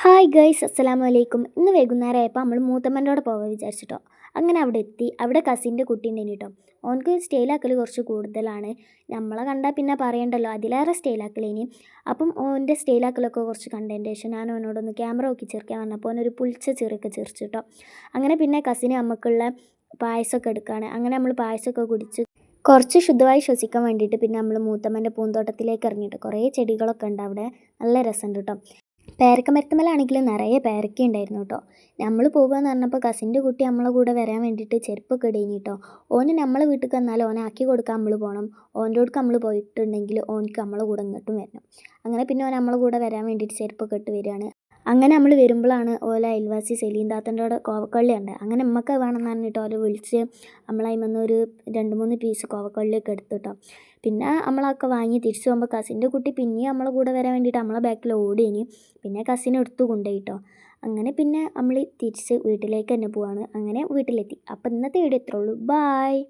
Hi guys, അസ്സലാമു അലൈക്കും. ഇന്ന് വൈകുന്നേരമായപ്പോൾ നമ്മൾ മൂത്തമ്മൻ്റെ പോകാൻ വിചാരിച്ചിട്ടോ. അങ്ങനെ അവിടെ എത്തി. അവിടെ കസിൻ്റെ കുട്ടി ഉണ്ടായിന് കേട്ടോ. ഓനക്ക് സ്റ്റൈലാക്കൽ കുറച്ച് കൂടുതലാണ്. നമ്മളെ കണ്ടാൽ പിന്നെ പറയണ്ടല്ലോ, അതിലേറെ സ്റ്റൈലാക്കലേനി. അപ്പം ഓൻ്റെ സ്റ്റൈലാക്കലൊക്കെ കുറച്ച് കണ്ടതിൻ്റെ ശേഷം ഞാൻ ഓനോടൊന്ന് ക്യാമറ നോക്കി ചിരിക്കാൻ വന്നപ്പോൾ ഓനൊരു പുളിച്ച ചിറിയൊക്കെ ചിരിച്ചു കേട്ടോ. അങ്ങനെ പിന്നെ കസിന് നമുക്കുള്ള പായസമൊക്കെ എടുക്കുകയാണ്. അങ്ങനെ നമ്മൾ പായസമൊക്കെ കുടിച്ച് കുറച്ച് ശുദ്ധമായി ശ്വസിക്കാൻ വേണ്ടിയിട്ട് പിന്നെ നമ്മൾ മൂത്തമ്മൻ്റെ പൂന്തോട്ടത്തിലേക്ക് ഇറങ്ങിയിട്ട് കുറേ ചെടികളൊക്കെ ഉണ്ട് അവിടെ. നല്ല രസമുണ്ട് കേട്ടോ. പേരക്ക മരത്തുമ്മലാണെങ്കിൽ നിറയെ പേരക്ക ഉണ്ടായിരുന്നു കേട്ടോ. നമ്മൾ പോകുകയെന്ന് പറഞ്ഞപ്പോൾ കസിൻ്റെ കുട്ടി നമ്മളെ കൂടെ വരാൻ വേണ്ടിയിട്ട് ചെരുപ്പൊക്കെ ഇടേനി കേട്ടോ. ഓന് നമ്മളെ വീട്ടിൽ വന്നാൽ ഓനെ ആക്കി കൊടുക്കാൻ നമ്മൾ പോകണം. ഓൻ്റെ അടുക്ക് നമ്മൾ പോയിട്ടുണ്ടെങ്കിൽ ഓനക്ക് നമ്മളെ കൂടെ ഇങ്ങോട്ടും വരണം. അങ്ങനെ പിന്നെ ഓൻ നമ്മളെ കൂടെ വരാൻ വേണ്ടിയിട്ട് ചെരുപ്പൊക്കെ ഇട്ട് വരികയാണ്. അങ്ങനെ നമ്മൾ വരുമ്പോഴാണ് ഓല അയൽവാസി സെലീൻ താത്തൻ്റെ അവിടെ കോവക്കള്ളി ഉണ്ട്. അങ്ങനെ ഉമ്മക്ക് വേണമെന്ന് പറഞ്ഞിട്ട് ഓലെ വിളിച്ച് നമ്മളതിൽ ഒരു 2-3 പീസ് കോവക്കള്ളിയൊക്കെ എടുത്തു കേട്ടോ. പിന്നെ നമ്മളൊക്കെ വാങ്ങി തിരിച്ചു പോകുമ്പോൾ കസിൻ്റെ കുട്ടി പിന്നെയും നമ്മളെ കൂടെ വരാൻ വേണ്ടിയിട്ട് നമ്മളെ ബാക്കിൽ ഓടിയേനി. പിന്നെ കസിനെ എടുത്തു കൊണ്ടുപോയി കേട്ടോ. അങ്ങനെ പിന്നെ നമ്മൾ തിരിച്ച് വീട്ടിലേക്ക് തന്നെ പോവാണ്. അങ്ങനെ വീട്ടിലെത്തി. അപ്പോൾ ഇന്നത്തെ വീഡിയോ ഇത്രേ ഉള്ളൂ. ബായ്.